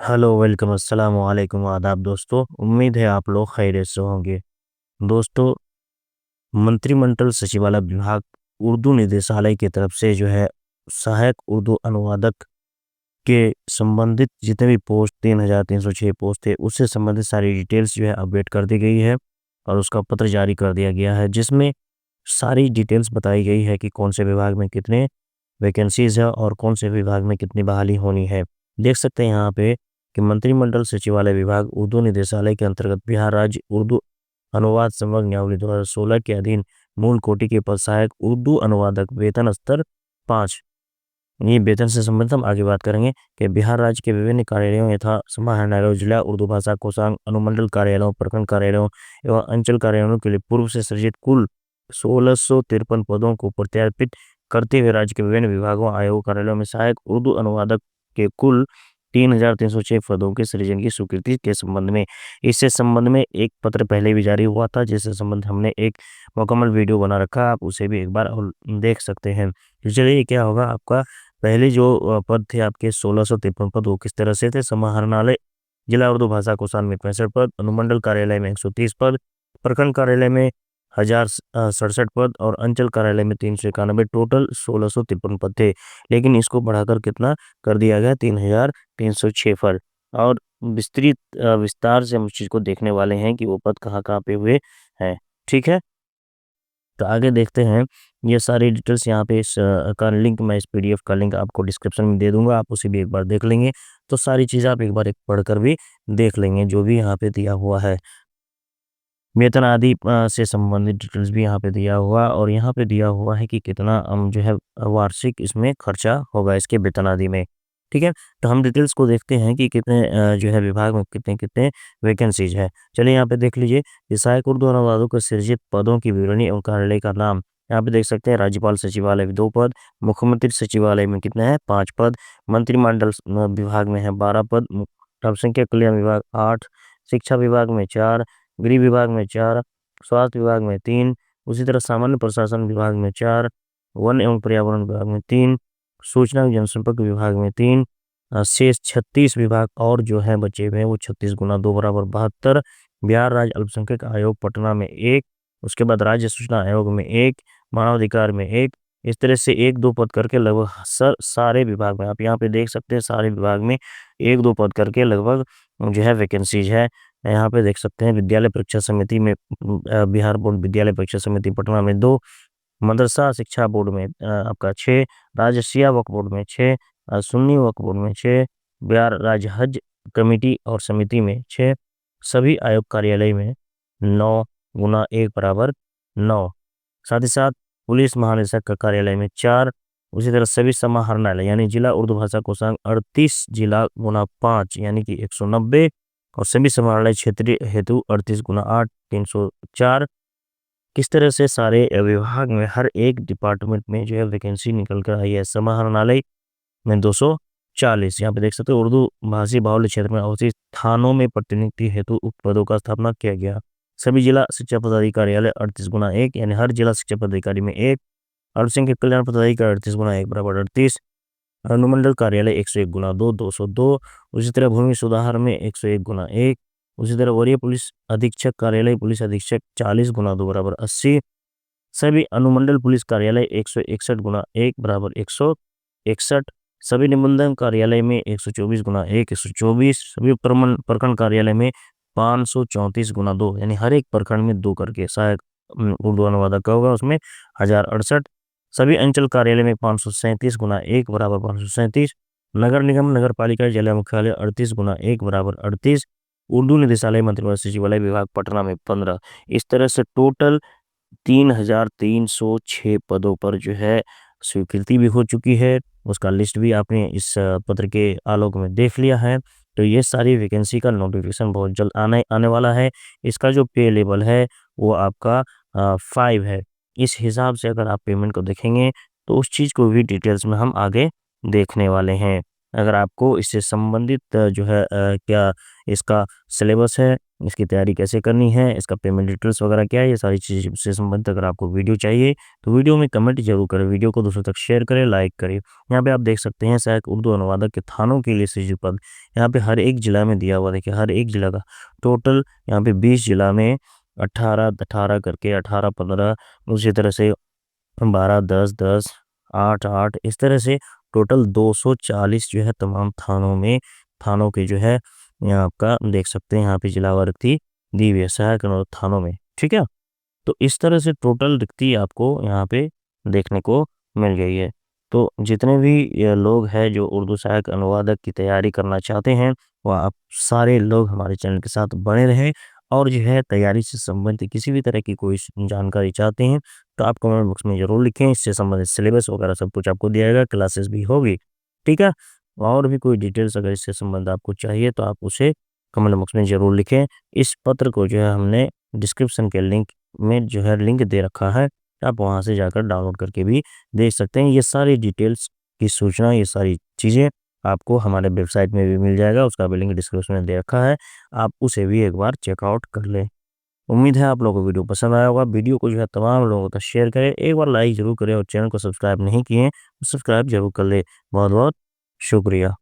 Hello welcome अस्सलाम वालेकुम आदाब दोस्तों। उम्मीद है आप लोग खैरियत से होंगे। दोस्तों, मंत्रिमंडल सचिवालय विभाग उर्दू निदेशालय की तरफ से जो है सहायक उर्दू अनुवादक के संबंधित जितने भी पोस्ट 3,306 पोस्ट थे उससे संबंधित सारी डिटेल्स जो है अपडेट कर दी गई है और उसका पत्र जारी कर दिया गया है, जिसमें सारी डिटेल्स बताई गई है कि कौन से विभाग में कितने वैकेंसीज है और कौन से विभाग में कितनी बहाली होनी है। देख सकते हैं यहाँ पे कि मंत्रिमंडल सचिवालय विभाग उर्दू निदेशालय के अंतर्गत बिहार राज्य उर्दू अनुवाद संवर्ग नियमावली 2016 के अधीन मूल कोटि के पद सहायक उर्दू अनुवादक वेतन स्तर 5। ये वेतन से संबंधित हम आगे बात करेंगे कि बिहार राज्य के विभिन्न कार्यालयों यथा समाहरणालयों, जिला उर्दू भाषा कोषांग, अनुमंडल कार्यालयों, प्रखंड कार्यालयों एवं अंचल कार्यालयों के लिए पूर्व से सृजित कुल 1653 पदों को प्रत्यार्पित करते हुए राज्य के विभिन्न विभागों, आयोगों, कार्यालयों में सहायक उर्दू अनुवादक के कुल 3,306 पदों के सृजन की स्वीकृति के संबंध में इससे संबंध में एक पत्र पहले भी जारी हुआ था, जिससे संबंध हमने एक मुकम्मल वीडियो बना रखा है, आप उसे भी एक बार और देख सकते हैं। तो चलिए, क्या होगा आपका पहले जो पद थे आपके 1653 पद, वो किस तरह से थे। समाहरणालय जिला उर्दू भाषा कोषांग में 65 पद, अनुमंडल कार्यालय में 130 पद, प्रखंड कार्यालय में 1067 पद और अंचल कार्यालय में 391, टोटल 1653 पद थे। लेकिन इसको बढ़ाकर कितना कर दिया गया, 3,306 पद। और विस्तार से हम उस चीज़ को देखने वाले हैं कि वो पद कहाँ कहाँ पे हुए हैं। ठीक है, तो आगे देखते हैं। ये सारी डिटेल्स यहाँ पे इस का लिंक, मैं इस पीडीएफ का लिंक आपको डिस्क्रिप्शन में दे दूंगा, आप उसे भी एक बार देख लेंगे। तो सारी चीज़ें आप एक बार पढ़कर भी देख लेंगे जो भी यहाँ पे दिया हुआ है। वेतन आदि से संबंधित डिटेल्स भी यहाँ पे दिया हुआ और यहाँ पे दिया हुआ है कि कितना जो है वार्षिक इसमें खर्चा होगा इसके वेतन आदि में। ठीक है, तो हम डिटेल्स को देखते हैं कि कितने जो है विभाग में कितने कितने वैकेंसीज है। चलिए यहाँ पे देख लीजिए कि सहायक उर्दू अनुवादों को सृजित पदों की विवरणी एवं कार्यालय का नाम। यहाँ पे देख सकते हैं राज्यपाल सचिवालय में 2 पद, मुख्यमंत्री सचिवालय में कितने हैं 5 पद, मंत्रिमंडल विभाग में है 12 पद, अल्पसंख्यक कल्याण विभाग 8, शिक्षा विभाग में 4, गृह विभाग में 4, स्वास्थ्य विभाग में 3, उसी तरह सामान्य प्रशासन विभाग में 4, वन एवं पर्यावरण विभाग में 3, सूचना एवं जनसंपर्क विभाग में 3, शेष 36 विभाग और जो है बचे हुए हैं वो 36 गुना 2 बराबर 72। बिहार राज्य अल्पसंख्यक आयोग पटना में 1, उसके बाद राज्य सूचना आयोग में 1, मानवाधिकार में 1। इस तरह से 1-2 पद करके लगभग सारे विभाग में आप यहाँ पे देख सकते हैं, सारे विभाग में 1-2 पद करके लगभग जो है वैकेंसीज है। यहाँ पे देख सकते हैं विद्यालय परीक्षा समिति में बिहार बोर्ड विद्यालय परीक्षा समिति पटना में 2, मदरसा शिक्षा बोर्ड में आपका 6, राज्य शिया वक्फ बोर्ड में 6, सुन्नी वक्फ बोर्ड में 6, बिहार राज्य हज कमेटी और समिति में 6, सभी आयोग कार्यालय में 9 गुना 1 बराबर 9। साथ ही साथ पुलिस महानिदेशक का कार्यालय में 4, उसी तरह सभी समाहरणालय यानी जिला उर्दू भाषा कोषांग 38 जिला गुना 5 यानी कि 190 और सभी समाहरणालय क्षेत्रीय हेतु 38 गुना 8 304। किस तरह से सारे विभाग में हर एक डिपार्टमेंट में जो है वैकेंसी निकल कर आई है। समाहरणालय में 240, यहाँ पे देख सकते हो उर्दू भाषी बाहुल्य क्षेत्र में अवस्थित थानों में प्रतिनियुक्ति हेतु उक्त पदों का स्थापना किया गया। सभी जिला शिक्षा पदाधिकारी 38 गुना 1 यानी हर जिला शिक्षा पदाधिकारी में 1, अल्पसंख्यक कल्याण पदाधिकारी 38 गुना 1 बराबर 38, अनुमंडल कार्यालय 101 गुना 2 202, उसी तरह भूमि सुधार में 101 गुना 1, उसी तरह वरीय पुलिस अधीक्षक कार्यालय पुलिस अधीक्षक 40 गुना 2 बराबर 80, सभी अनुमंडल पुलिस कार्यालय 161 गुना 1 बराबर 161, सभी निबंधन कार्यालय में 124 गुना 1 124, सभी प्रखंड कार्यालय में 534 गुना 2 यानी हर एक प्रखंड में 2 करके सहायक उर्दू अनुवादक का होगा, उसमें 1068, सभी अंचल कार्यालय में 537 गुना 1 बराबर 537, नगर निगम नगर पालिका जिला मुख्यालय 38 गुना 1 बराबर 38, उर्दू निदेशालय मंत्रिमंडल सचिवालय विभाग पटना में 15। इस तरह से टोटल 3,306 पदों पर जो है स्वीकृति भी हो चुकी है। उसका लिस्ट भी आपने इस पत्र के आलोक में देख लिया है। तो ये सारी वैकेंसी का नोटिफिकेशन बहुत जल्द आने वाला है। इसका जो पे लेवल है वो आपका 5 है। इस हिसाब से अगर आप पेमेंट को देखेंगे तो उस चीज़ को भी डिटेल्स में हम आगे देखने वाले हैं। अगर आपको इससे संबंधित जो है क्या इसका सिलेबस है, इसकी तैयारी कैसे करनी है, इसका पेमेंट डिटेल्स वगैरह क्या है, ये सारी चीज़ से संबंधित अगर आपको वीडियो चाहिए तो वीडियो में कमेंट जरूर करें, वीडियो को दूसरों तक शेयर करें, लाइक करें। यहाँ पे आप देख सकते हैं सहायक उर्दू अनुवादक के थानों के लिए सृजित पद यहाँ पे हर एक जिला में दिया हुआ, देखिए हर एक जिला का टोटल यहाँ पे 20 जिला में 18-18 करके 18-15, उसी तरह से 12-10-10, 8-8, इस तरह से टोटल 240 जो है तमाम थानों में, थानों के जो है यहाँ आपका देख सकते हैं यहाँ पे जिलावार रिक्ति दी हुई है सहायक अनुवादक थानों में। ठीक है, तो इस तरह से टोटल रिक्ति आपको यहाँ पे देखने को मिल गई है। तो जितने भी ये लोग हैं जो उर्दू सहायक अनुवादक की तैयारी करना चाहते हैं, वह आप सारे लोग हमारे चैनल के साथ बने रहें, और जो है तैयारी से संबंधित किसी भी तरह की कोई जानकारी चाहते हैं तो आप कमेंट बॉक्स में ज़रूर लिखें। इससे संबंधित सिलेबस वगैरह सब कुछ आपको दिया जाएगा, क्लासेस भी होगी। ठीक है, और भी कोई डिटेल्स अगर इससे संबंध आपको चाहिए तो आप उसे कमेंट बॉक्स में ज़रूर लिखें। इस पत्र को जो है हमने डिस्क्रिप्शन के लिंक में जो है लिंक दे रखा है, आप वहाँ से जाकर डाउनलोड करके भी देख सकते हैं। ये सारी डिटेल्स की सूचना, ये सारी चीज़ें आपको हमारे वेबसाइट में भी मिल जाएगा, उसका भी लिंक डिस्क्रिप्शन में दे रखा है, आप उसे भी एक बार चेकआउट कर लें। उम्मीद है आप लोगों को वीडियो पसंद आया होगा। वीडियो को जो है तमाम लोगों तक शेयर करें, एक बार लाइक ज़रूर करें, और चैनल को सब्सक्राइब नहीं किए तो सब्सक्राइब जरूर कर लें। बहुत बहुत शुक्रिया।